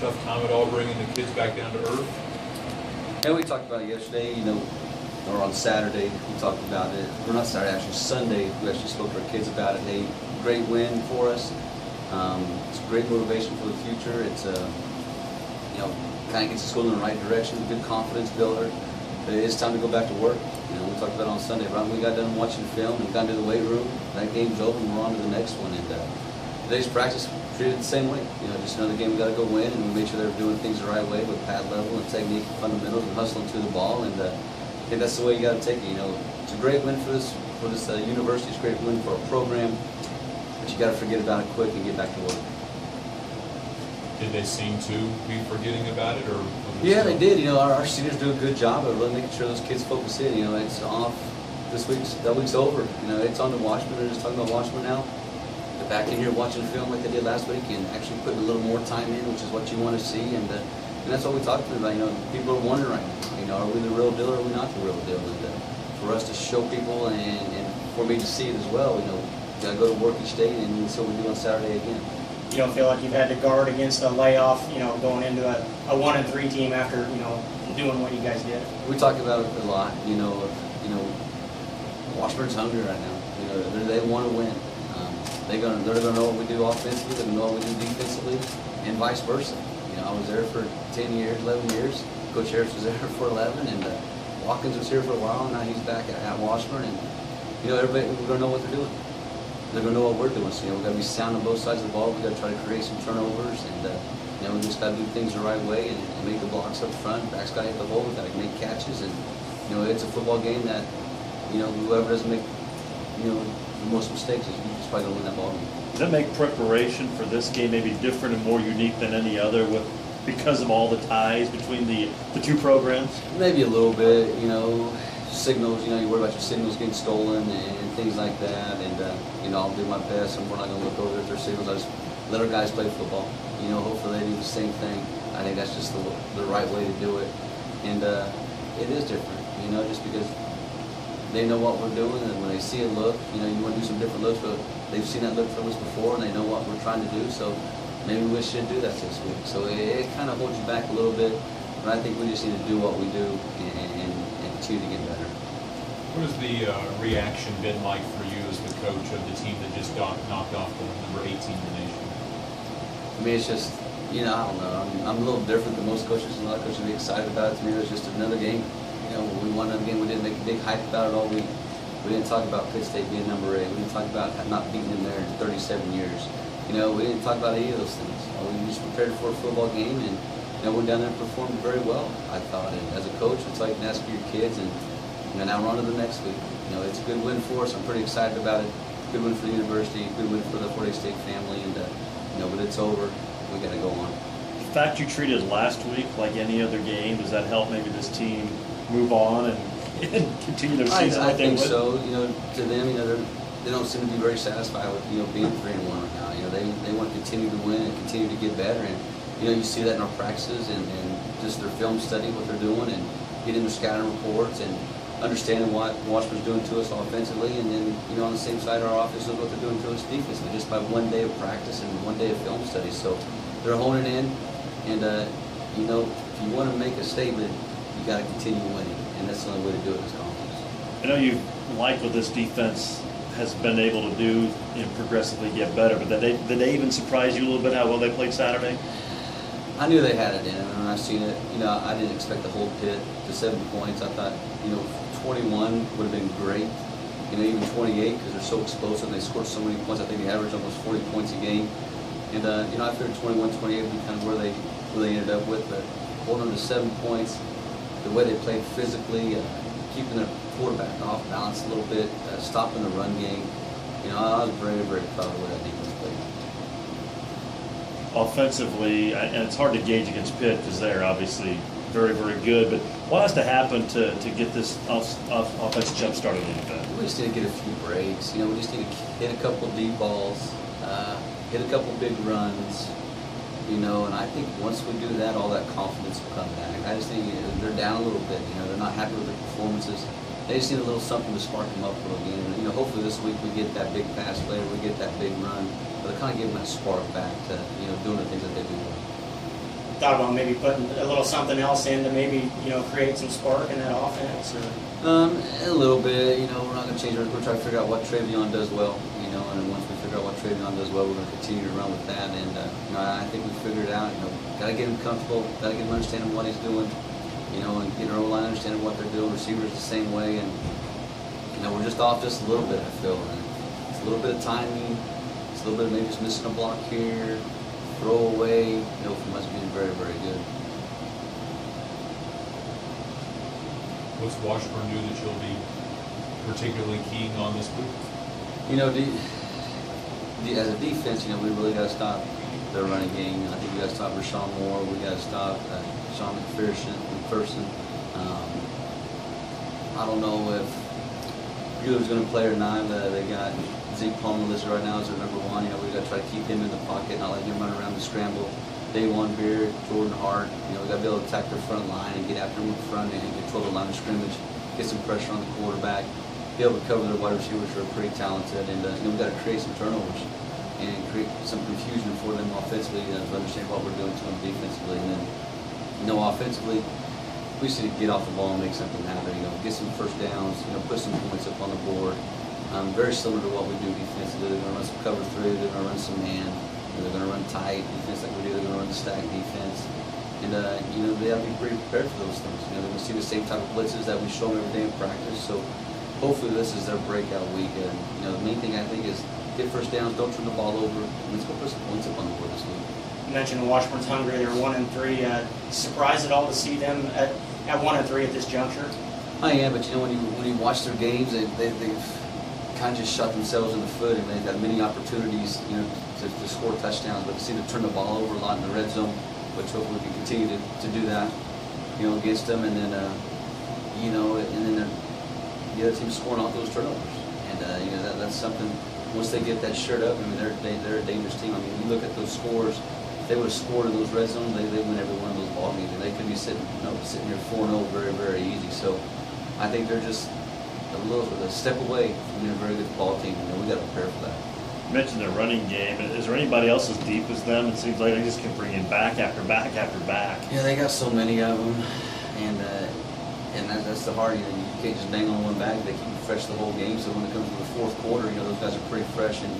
tough time at all bringing the kids back down to earth? And we talked about it yesterday, or on Saturday, we talked about it. Or not Saturday, actually Sunday, we actually spoke to our kids about it. Hey, great win for us. It's a great motivation for the future. It's kind of gets the school in the right direction, good confidence builder. But it is time to go back to work. We talked about it on Sunday, right when we got done watching film and got into the weight room, that game's over and we're on to the next one. And today's practice treated the same way. Just another game we got to go win, and we made sure they were doing things the right way with pad level and technique and fundamentals and hustling to the ball. And I think that's the way you got to take it. It's a great win for this university. It's a great win for our program, but you got to forget about it quick and get back to work. Did they seem to be forgetting about it, or? Yeah, they did. Our seniors do a good job of really making sure those kids focus in. It's off this week's. That week's over. It's on to Washburn. They're just talking about Washburn now. They're back in here watching film like they did last week and actually putting a little more time in, which is what you want to see. And that's what we talked to them about. People are wondering right now. Are we the real deal or are we not the real deal? And for us to show people and for me to see it as well, we got to go to work each day, and so we do on Saturday again. You don't feel like you've had to guard against a layoff, going into a 1-3 team after, doing what you guys did? We talk about it a lot, Washburn's hungry right now. They want to win. They're gonna know what we do offensively, they're gonna know what we do defensively, and vice versa. I was there for 10 years, 11 years. Coach Harris was there for 11, and Watkins was here for a while, and now he's back at Washburn, and everybody, we're gonna know what they're doing. They're going to know what we're doing. So, we've got to be sound on both sides of the ball. We've got to try to create some turnovers. And, we just got to do things the right way and make the blocks up front. Back's got to hit the hole. We've got to make catches. And, it's a football game that, whoever doesn't make, the most mistakes is probably going to win that ball game. Does that make preparation for this game maybe different and more unique than any other because of all the ties between the two programs? Maybe a little bit, signals, you worry about your signals getting stolen and things like that, and I'll do my best, and we're not going to look over at their signals. I just let our guys play football. Hopefully they do the same thing. I think that's just the right way to do it, and it is different, just because they know what we're doing, and when they see a look, you want to do some different looks, but they've seen that look from us before, and they know what we're trying to do, so maybe we should do that this week. So it kind of holds you back a little bit, but I think we just need to do what we do and continue to get better. What has the reaction been like for you as the coach of the team that just got knocked off the number 18 in the nation? I mean, it's just, I don't know. I'm a little different than most coaches. A lot of coaches will be excited about it. To me, it was just another game. We won another game. We didn't make a big hype about it all week. We didn't talk about Pitt State being number 8. We didn't talk about not beating them there in 37 years. We didn't talk about any of those things. We just prepared for a football game, and went down there and performed very well, I thought. And as a coach, it's like you can ask your kids, and now we're on to the next week. It's a good win for us. I'm pretty excited about it. Good win for the university. Good win for the Fort Hays State family. And but it's over. We got to go on. The fact you treated last week like any other game, does that help maybe this team move on and continue their season? I think so. To them, they don't seem to be very satisfied with being 3-1 right now. They want to continue to win and continue to get better. And you see that in our practices and just their film study, what they're doing, and getting their scouting reports and understanding what Washburn's doing to us offensively, and then on the same side, our offense is what they're doing to us defensively, just by one day of practice and one day of film study. So they're honing in, and if you want to make a statement, you got to continue winning, and that's the only way to do it is confidence. I know you like what this defense has been able to do and progressively get better, but did they even surprise you a little bit how well they played Saturday? I knew they had it in them, and I've seen it. I didn't expect to hold Pitt to 7 points. I thought, 21 would have been great. Even 28, because they're so explosive and they scored so many points. I think they averaged almost 40 points a game. And I figured 21, 28 would be kind of where they ended up with. But holding them to 7 points, the way they played physically, keeping their quarterback off balance a little bit, stopping the run game. I was very, very proud of the way that defense played. Offensively, and it's hard to gauge against Pitt because they're obviously very, very good, but what has to happen to get this offense jump started a little bit? We just need to get a few breaks. We just need to hit a couple of deep balls, hit a couple of big runs, and I think once we do that, all that confidence will come back. I just think they're down a little bit. They're not happy with their performances. They just need a little something to spark them up a little again. Hopefully this week we get that big pass play, we get that big run, but to kind of give them that spark back to, doing the things that they do well. thought about maybe putting a little something else in to maybe, create some spark in that offense? Or? A little bit. We're not going to change it. We're trying to figure out what Travion does well. And then once we figure out what Travion does well, we're going to continue to run with that. And I think we figured it out. Got to get him comfortable. Got to get him understanding what he's doing. And get our O-line understanding what they're doing. Receivers the same way. And we're just off just a little bit. I feel. And it's a little bit of timing. It's a little bit of maybe just missing a block here, throw away. From us being very, very good. What's Washburn do that you'll be particularly keying on this week? As a defense, we really got to stop their running game. I think we got to stop Rashawn Moore. We got to stop Sean McPherson. I don't know if Bueller's going to play or not. They got Zeke Palmer listed right now as their number one. We got to try to keep him in the pocket, not let him run around the scramble. Day-one Beard, Jordan Hart. We got to be able to attack their front line and get after them in front and control the line of scrimmage, get some pressure on the quarterback, be able to cover their wide receivers who are pretty talented, and we got to create some turnovers and create some confusion for them offensively to understand what we're doing to them defensively. And then, offensively, we just need to get off the ball and make something happen. Get some first downs, put some points up on the board. Very similar to what we do defensively. They're going to run some cover three. They're going to run some man. They're going to run tight defense like we do. They're going to run the stack defense. And, they have to be pretty prepared for those things. They're going to see the same type of blitzes that we show them every day in practice. So hopefully this is their breakout week. And, the main thing I think is get first downs, don't turn the ball over, and let's go put some points up on the board this week. You mentioned Washburn's hungry. They're 1-3. Surprised at all to see them at 1-3 at this juncture? I am, but when you watch their games, they've kind of just shot themselves in the foot, and they've got many opportunities, to score touchdowns, but to see them turn the ball over a lot in the red zone, which hopefully we can continue to do that, against them, and then, the other team scoring off those turnovers, and that's something. Once they get that shirt up, they're a dangerous team. You look at those scores. If they would have scored in those red zones, they win every one of those ball games, and they could be sitting here 4-0 very, very easy. So I think they're just a step away from being a very good ball team, and we got to prepare for that. You mentioned their running game. Is there anybody else as deep as them? It seems like they just keep bringing back after back after back. Yeah, they got so many of them, and that's the hard. You can't just bang on one back. They keep it fresh the whole game. So when it comes to the fourth quarter, those guys are pretty fresh, and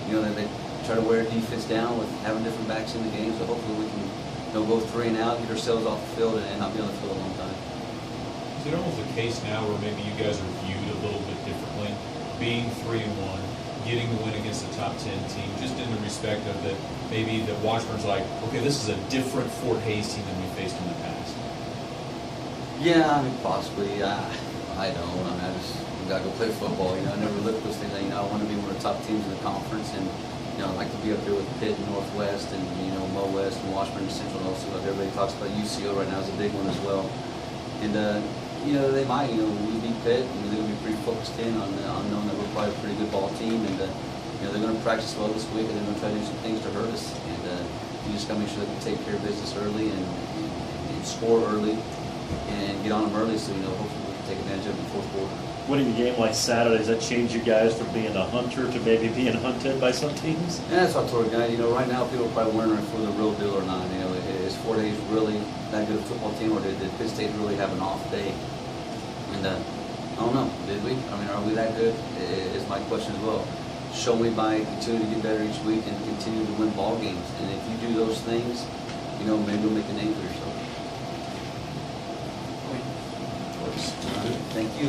they try to wear defense down with having different backs in the game. So hopefully we can go 3 and out, get ourselves off the field, and not be on the field a long time. Is it almost a case now where maybe you guys are viewed a little bit differently, being 3-1, getting the win against a top 10 team, just in the respect of that maybe that Washburn's like, okay, this is a different Fort Hays team than we faced in the past? Yeah, possibly. I don't. I just gotta go play football. I never look at those things. I want to be one of the top teams in the conference, and I like to be up there with Pitt and Northwest, and Mo West and Washburn and Central. Also, everybody talks about UCO right now is a big one as well. And they might. We beat Pitt, and they're gonna be pretty focused in on knowing that we're probably a pretty good ball team, and they're gonna practice well this week, and they're gonna try to do some things to hurt us. And you just gotta make sure that we take care of business early and score early and get on them early, so hopefully we can take advantage of it in the fourth quarter. Winning a game like Saturday, does that change you guys from being a hunter to maybe being hunted by some teams? And that's what I told the guy. Right now people are probably wondering if we're the real deal or not. Is Fort Hays really that good a football team, or did Pitt State really have an off day? And I don't know. Did we? Are we that good? Is my question as well. Show me by continuing to get better each week and continue to win ball games. And if you do those things, maybe you'll make a name for yourself. Thank you.